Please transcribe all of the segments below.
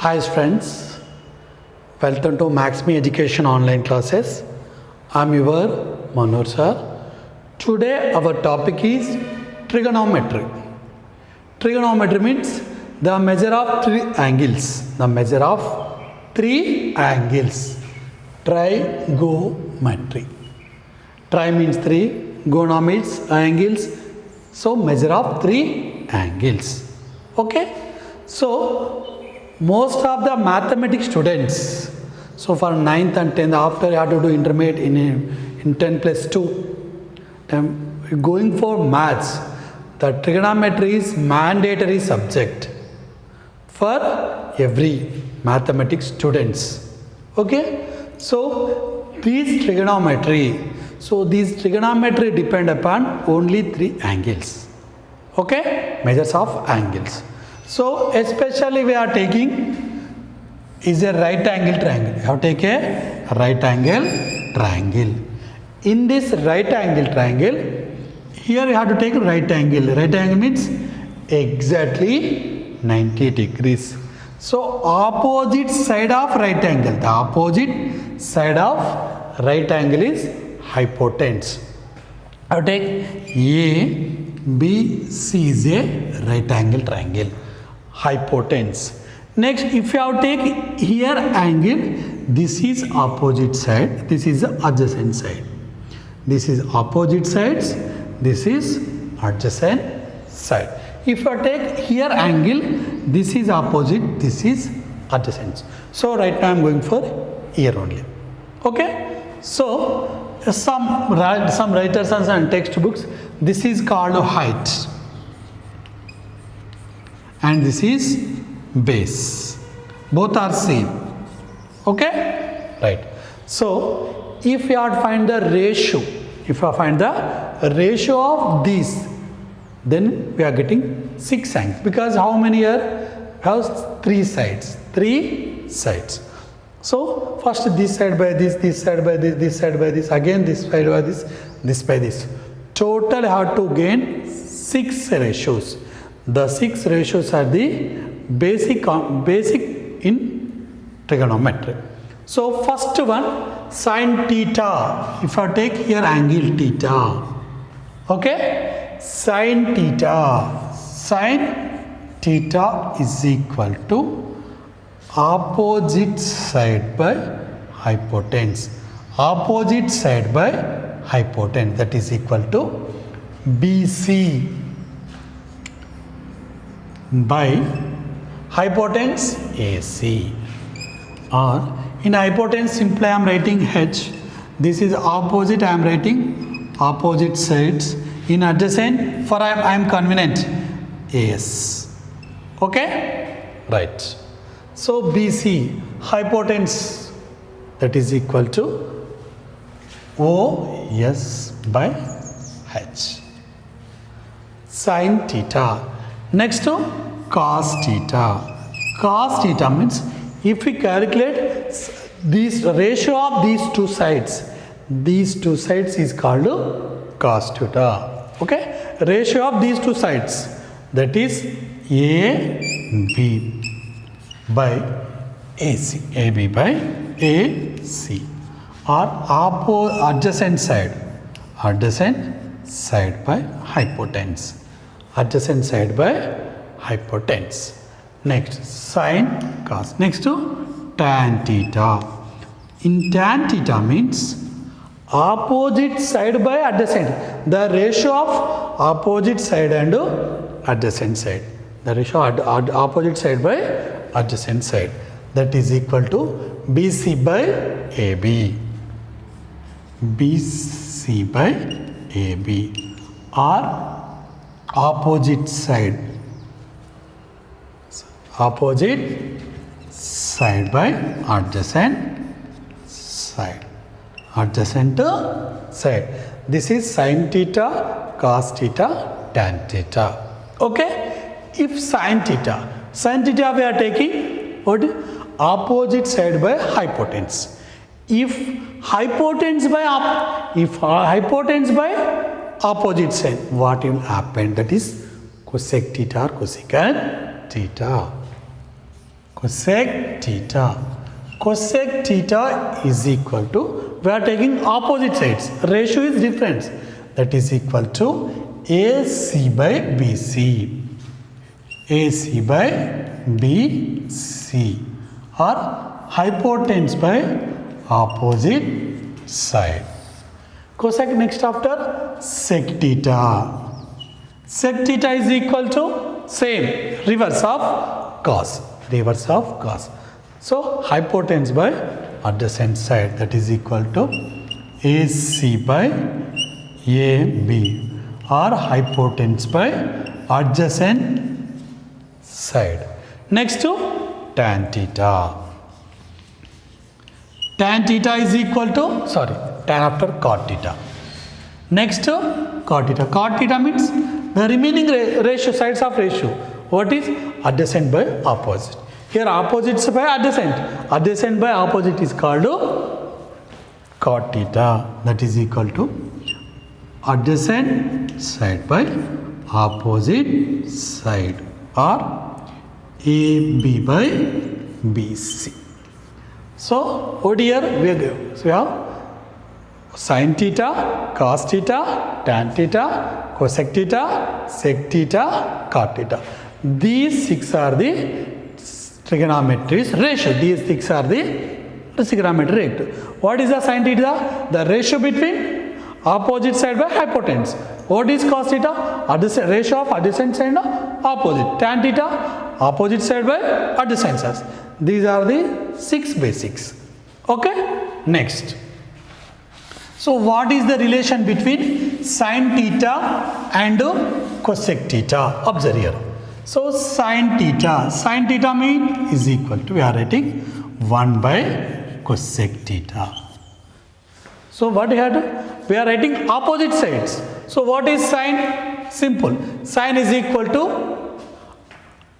Hi friends, welcome to Maxme Education online classes. I'm your Manor sir. Today our topic is trigonometry. Trigonometry means the measure of three angles. The measure of three angles. Trigonometry. Tri means three, gona means angles. So measure of three angles. Okay. So most of the mathematics students, so for 9th and 10th, after you have to do intermediate in 10 plus 2, then going for maths, the trigonometry is mandatory subject for every mathematics students. Okay, so these trigonometry depend upon only three angles. Okay, measures of angles. So especially we are taking is a right angle triangle. You have to take a right angle triangle. In this right angle triangle, here you have to take right angle. Right angle means exactly 90 degrees. So opposite side of right angle. The opposite side of right angle is hypotenuse. I have to take A, B, C is a right angle triangle. Hypotenuse. Next, if you have take here angle, this is opposite side, this is the adjacent side. This is opposite sides, this is adjacent side. If you take here angle, this is opposite, this is adjacent. So right now I am going for here only. Okay. So some writers and textbooks, this is called height. And this is base. Both are same. Okay? Right. So, if you have to find the ratio, of these, then we are getting 6 angles. Because how many here? Has 3 sides. 3 sides. So, first this side by this side by this side by this, again this side by this by this. Total have to gain 6 ratios. The 6 ratios are the basic in trigonometry. So first one, sin theta. If I take here angle theta, okay, sin theta is equal to opposite side by hypotenuse. Opposite side by hypotenuse, that is equal to BC by hypotenuse AC. Or in hypotenuse simply I am writing H. This is opposite, I am writing opposite sides. In adjacent, for I am convenient, AS. Okay? Right. So BC, hypotenuse, that is equal to OS by H. Sin theta. Next to cos theta. Cos theta means if we calculate this ratio of these two sides is called cos theta. Okay? Ratio of these two sides, that is AB by AC. AB by AC. Or adjacent side by hypotenuse. Adjacent side by hypotenuse. Next, sin cos. Next to tan theta. In tan theta means opposite side by adjacent. The ratio of opposite side and adjacent side. The ratio of opposite side by adjacent side. That is equal to BC by AB. BC by AB. Or opposite side by adjacent side. This is sin theta, cos theta, tan theta. Okay? If sin theta we are taking what? Opposite side by hypotenuse. If hypotenuse by opposite side, what will happen? That is cosec theta or cosecant theta. cosec theta. Cosec theta is equal to, we are taking opposite sides, ratio is different, that is equal to AC by BC. AC by BC, or hypotenuse by opposite side. Cosec next after sec theta. Sec theta is equal to same, reverse of cos. Reverse of cos. So hypotenuse by adjacent side, that is equal to AC by AB, or hypotenuse by adjacent side. Next to tan theta. Tan theta is equal to, tan after cot theta. Next to cot theta. Cot theta means the remaining ratio, sides of ratio. What is adjacent by opposite? Here opposites by adjacent. Adjacent by opposite is called cot theta. That is equal to adjacent side by opposite side, or AB by BC. So over here we have sin theta, cos theta, tan theta, cosec theta, sec theta, cot theta. These six are the trigonometry ratio. These six are the trigonometry ratio. What is the sin theta? The ratio between opposite side by hypotenuse. What is cos theta? Ratio of adjacent side and opposite. Tan theta, opposite side by adjacent sides. These are the six basics. Okay? Next. So what is the relation between sin theta and cosec theta? Observe here. So sin theta means is equal to, we are writing 1 by cosec theta. So what we have to, we are writing opposite sides. So what is sin? Simple. Sin is equal to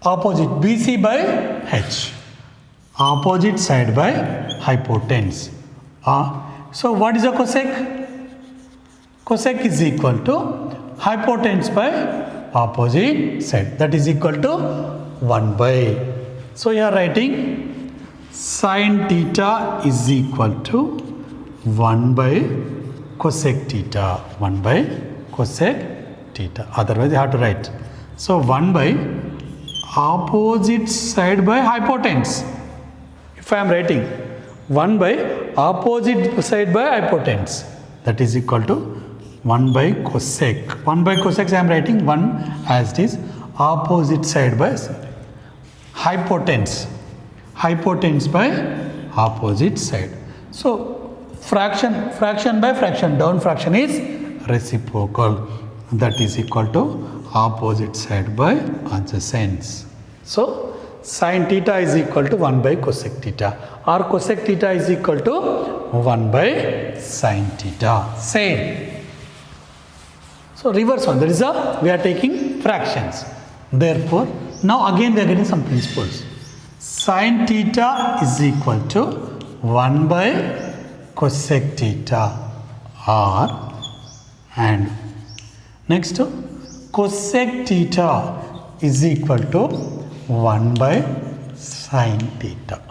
opposite BC by H. Opposite side by hypotenuse. So what is a cosec? Cosec is equal to hypotenuse by opposite side, that is equal to 1 by. So you are writing sin theta is equal to 1 by cosec theta. 1 by cosec theta. Otherwise you have to write. So 1 by opposite side by hypotenuse. If I am writing 1 by opposite side by hypotenuse, that is equal to 1 by cosec. 1 by cosec I am writing 1 as it is, opposite side by hypotenuse. Hypotenuse by opposite side. So fraction by fraction, down fraction is reciprocal. That is equal to opposite side by adjacent. So sin theta is equal to 1 by cosec theta, or cosec theta is equal to 1 by sin theta. Same. So reverse one, that is we are taking fractions. Therefore, now again we are getting some principles. Sin theta is equal to 1 by cosec theta, or, and next cosec theta is equal to 1 by sin theta.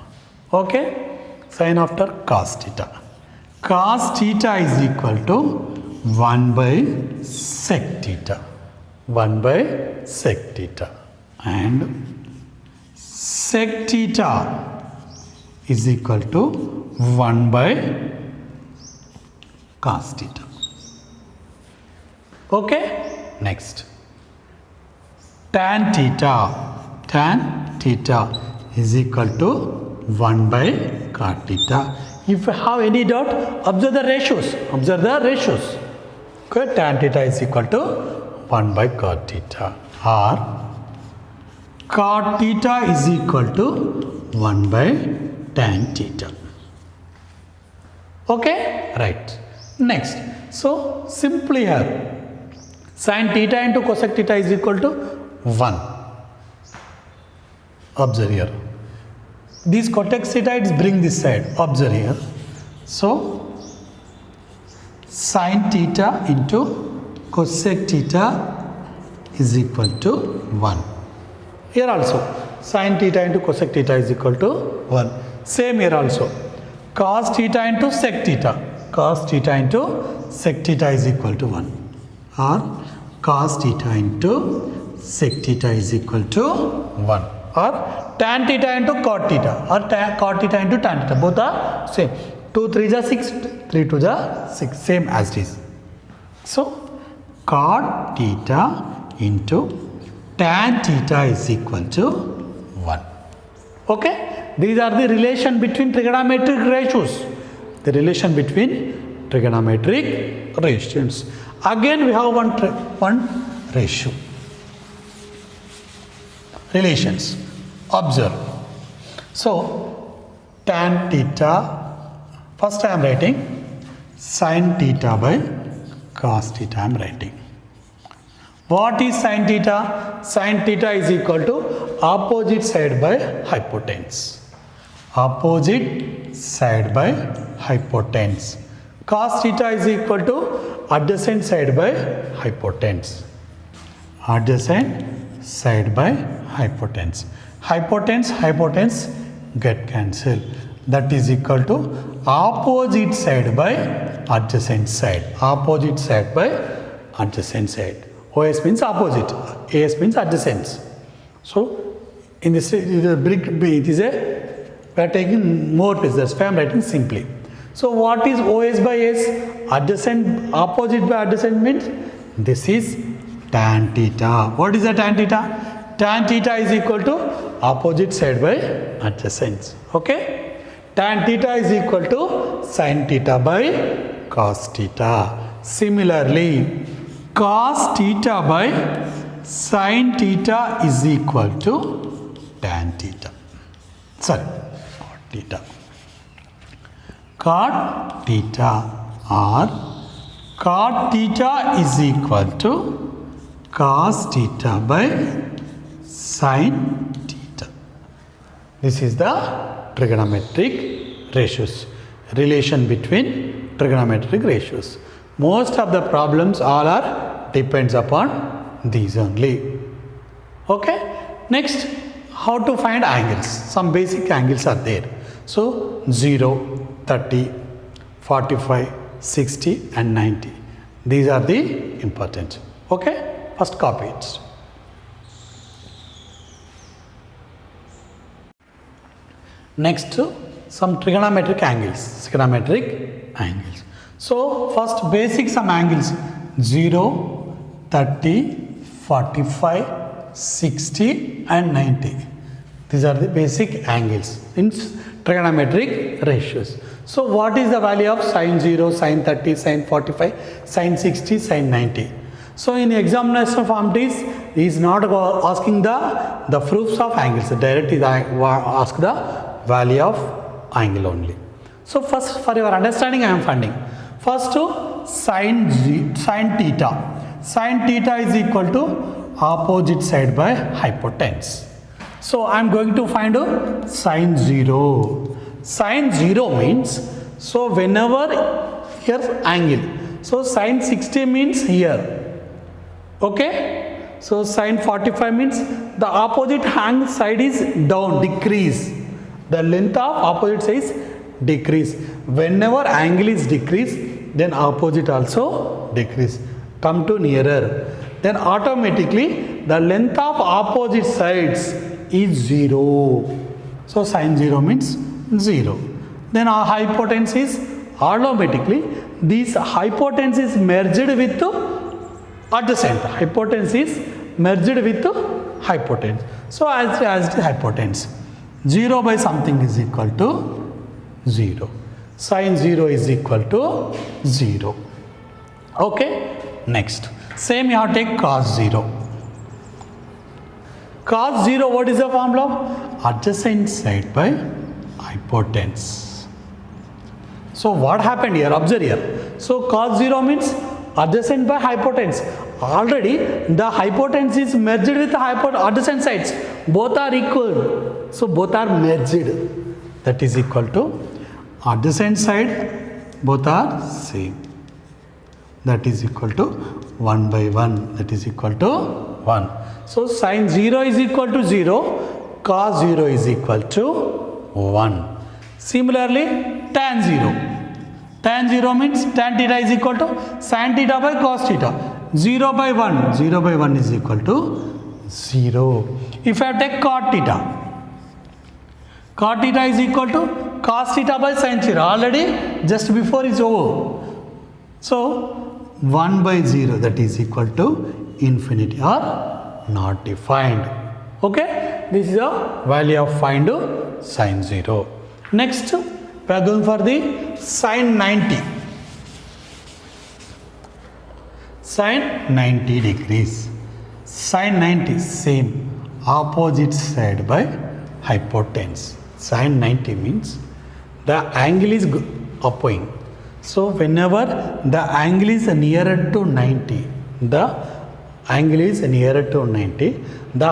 Okay? Sin after cos theta. Cos theta is equal to 1 by sec theta. 1 by sec theta. And sec theta is equal to 1 by cos theta. Okay? Next. Tan theta. Tan theta is equal to 1 by cot theta. If you have any doubt, observe the ratios. Observe the ratios. Okay, tan theta is equal to 1 by cot theta, or cot theta is equal to 1 by tan theta. Okay, right. Next, so simply here, sin theta into cosec theta is equal to 1. Observe here. This cosec theta is bring this side. Observe here. So sin theta into cosec theta is equal to 1. Here also Sin theta into cosec theta is equal to 1. Same here also. Cos theta into sec theta. Cos theta into sec theta is equal to 1. Or cos theta into sec theta is equal to 1. Or tan theta into cot theta. Or cot theta into tan theta. Both are same. 2 3 are 6. 3 2 are 6. Same as it is. So cot theta into tan theta is equal to 1. Okay. These are the relation between trigonometric ratios. The relation between trigonometric ratios. Again we have one ratio. Relations. Observe. So tan theta, first I am writing sin theta by cos theta I am writing. What is sin theta? Sin theta is equal to opposite side by hypotenuse. Opposite side by hypotenuse. Cos theta is equal to adjacent side by hypotenuse. Adjacent side by hypotenuse. Hypotenuse get cancelled. That is equal to opposite side by adjacent side. Opposite side by adjacent side. OS means opposite. AS means adjacent. So in this it is a we are taking more place. That's why I am writing simply. So what is OS by S? Adjacent, opposite by adjacent means this is tan theta. What is the tan theta? Tan theta is equal to opposite side by adjacent. Okay? Tan theta is equal to sin theta by cos theta. Similarly, cos theta by sin theta is equal to tan theta. Sorry, cot theta. Cot theta or cot theta is equal to cos theta by sin theta. This is the trigonometric ratios. Relation between trigonometric ratios. Most of the problems all are depends upon these only. Okay. Next, how to find angles. Some basic angles are there. So 0, 30, 45, 60 and 90. These are the important. Okay. First copy it. Next, some trigonometric angles. Trigonometric angles. So first basic some angles 0, 30, 45, 60 and 90. These are the basic angles in trigonometric ratios. So what is the value of sin 0, sin 30, sin 45, sin 60, sin 90? So in examination form he is not asking the proofs of angles. Directly ask the value of angle only. So first for your understanding I am finding. First sin theta. Sin theta is equal to opposite side by hypotenuse. So I am going to find sin 0. Sin 0 means, so whenever here angle. So sin 60 means here. Okay. So sin 45 means the opposite hand side is down, decrease. The length of opposite side is decrease. Whenever angle is decrease, then opposite also decrease. Come to nearer. Then automatically the length of opposite sides is 0. So sin 0 means 0. Then our hypotenuse is automatically this hypotenuse is merged with adjacent. Hypotenuse is merged with hypotenuse. So as the hypotenuse 0 by something is equal to 0. Sin 0 is equal to 0. Okay. Next. Same you have to take cos 0. Cos 0, what is the formula? Adjacent side by hypotenuse. So what happened here? Observe here. So cos 0 means adjacent by hypotenuse. Already the hypotenuse is merged with adjacent sides. Both are equal. So both are merged. That is equal to adjacent side, both are same. That is equal to 1 by 1. That is equal to 1. So sin 0 is equal to 0. cos 0 is equal to 1. Similarly, tan 0. Tan 0 means tan theta is equal to sin theta by cos theta. 0 by 1. 0 by 1 is equal to 0. If I take cot theta is equal to cos theta by sin theta. Already just before is over. So 1 by 0, that is equal to infinity or not defined. Okay, this is a value of find sin 0. Next, we are going for the sin 90. Sin 90 degrees. Sin 90, same, opposite side by hypotenuse. Sin 90 means the angle is opposing. So whenever the angle is nearer to 90, the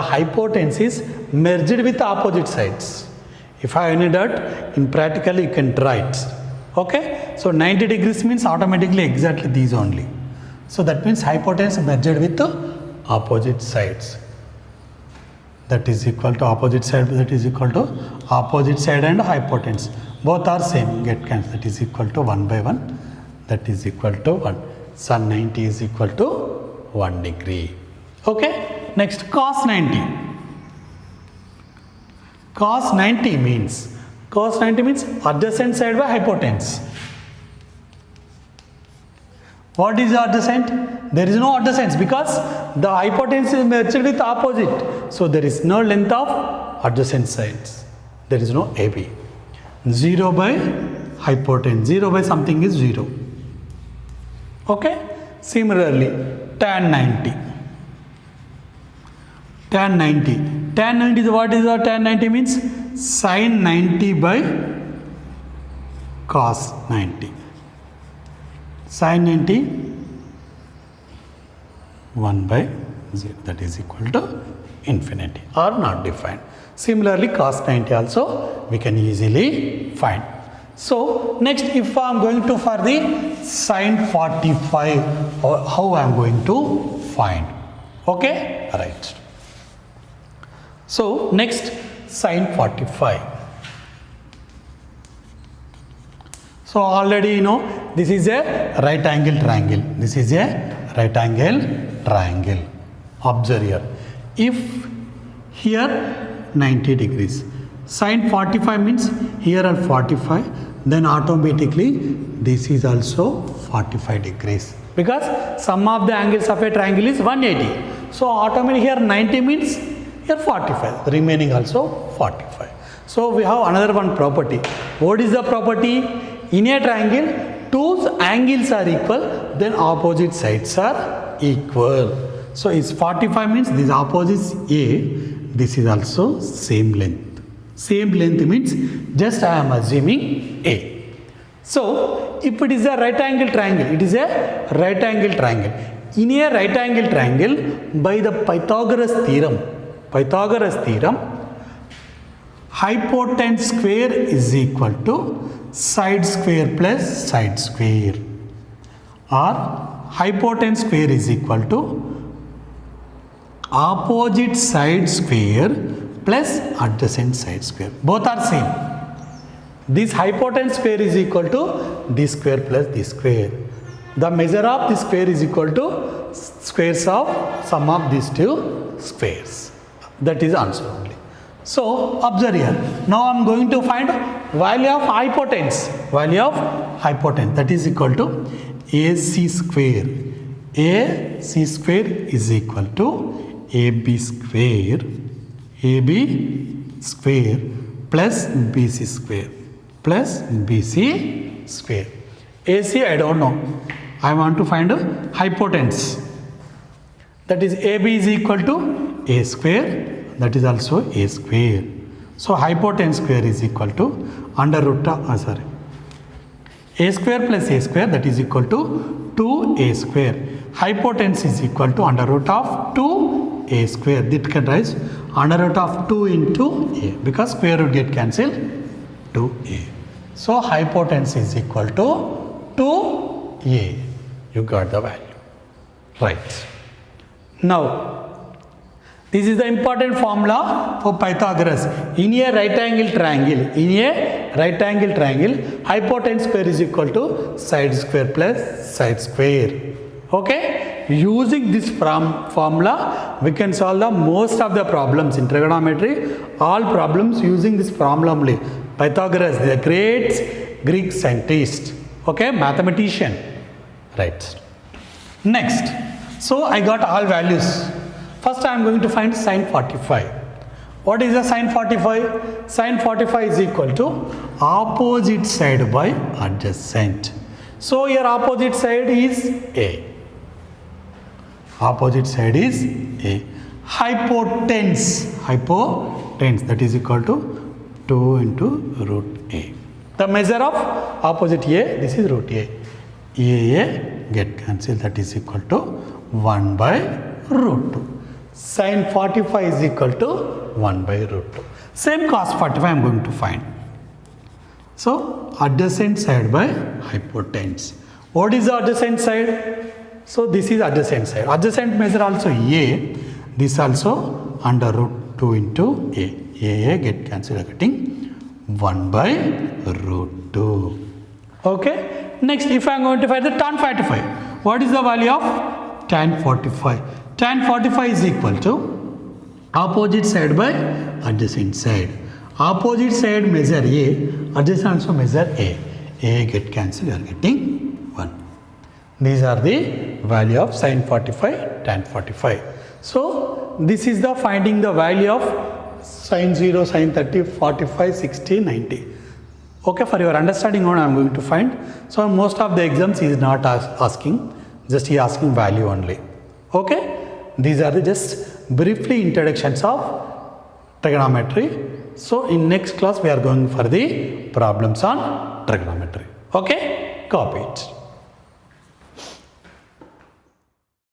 hypotenuse is merged with opposite sides. If I need that, in practical you can write. Okay, so 90 degrees means automatically exactly these only. So that means hypotenuse merged with the opposite sides. That is equal to opposite side, that is equal to opposite side and hypotenuse. Both are same, get cancelled. That is equal to 1 by 1. That is equal to 1. Sin 90 is equal to 1 degree. Okay, next cos 90. Cos 90 means adjacent side by hypotenuse. What is the adjacent? There is no adjacent because the hypotenuse is merged with opposite. So there is no length of adjacent sides. There is no AB. 0 by hypotenuse. 0 by something is 0. Okay. Similarly, tan 90. Tan 90. Tan 90 is what is the tan 90 means? Sin 90 by cos 90. Sin 90 1 by 0, that is equal to infinity or not defined. Similarly, cos 90 also we can easily find. So next, if I am going to for the sin 45, how I am going to find? Okay, right. So next, sin 45. So already you know this is a right angle triangle. This is a right angle triangle. Observe here. If here 90 degrees, sin 45 means here are 45, then automatically this is also 45 degrees because sum of the angles of a triangle is 180. So automatically here 90 means here 45, the remaining also 45. So we have another one property. What is the property? In a triangle, two angles are equal, then opposite sides are equal. So it's 45 means this opposite A, this is also same length. Same length means just I am assuming A. So if it is a right angle triangle, it is a right angle triangle. In a right angle triangle, by the Pythagoras theorem, hypotenuse square is equal to side square plus side square, or hypotenuse square is equal to opposite side square plus adjacent side square. Both are same. This hypotenuse square is equal to this square plus this square. The measure of this square is equal to squares of sum of these two squares. That is answer only. So observe here. Now I am going to find value of hypotenuse. Value of hypotenuse, that is equal to AC square. AC square is equal to AB square. AB square plus BC square plus BC square. AC I don't know. I want to find a hypotenuse. That is AB is equal to A square. That is also A square. So hypotenuse square is equal to under root of A square plus A square, that is equal to 2A square. Hypotenuse is equal to under root of 2A square. That can rise under root of 2 into A because square root get cancelled, 2A. So hypotenuse is equal to 2A. You got the value. Right. Now This is the important formula for Pythagoras. In a right angle triangle, hypotenuse square is equal to side square plus side square. Okay? Using this formula, we can solve the most of the problems in trigonometry. All problems using this formula only. Pythagoras, the great Greek scientist. Okay? Mathematician. Right. Next. So I got all values. First I am going to find sine 45. What is the sine 45? Sine 45 is equal to opposite side by adjacent. So your opposite side is A. Opposite side is A. Hypotenuse that is equal to 2 into root A. The measure of opposite A, this is root A. A get cancelled, that is equal to 1 by root 2. Sine 45 is equal to 1 by root 2. Same cos 45 I am going to find. So adjacent side by hypotenuse. What is the adjacent side? So this is adjacent side. Adjacent measure also A. This also under root 2 into A. A get cancelled, getting 1 by root 2. Okay. Next, if I am going to find the tan 45. What is the value of tan 45? Tan 45 is equal to opposite side by adjacent side. Opposite side measure A, adjacent also measure A. A get cancelled, you are getting 1. These are the value of sin 45, tan 45. So this is the finding the value of sin 0, sin 30, 45, 60, 90. Okay, for your understanding only I am going to find. So most of the exams he is not asking, just he asking value only. Okay. These are the just briefly introductions of trigonometry. So in next class we are going for the problems on trigonometry. Okay, copy it.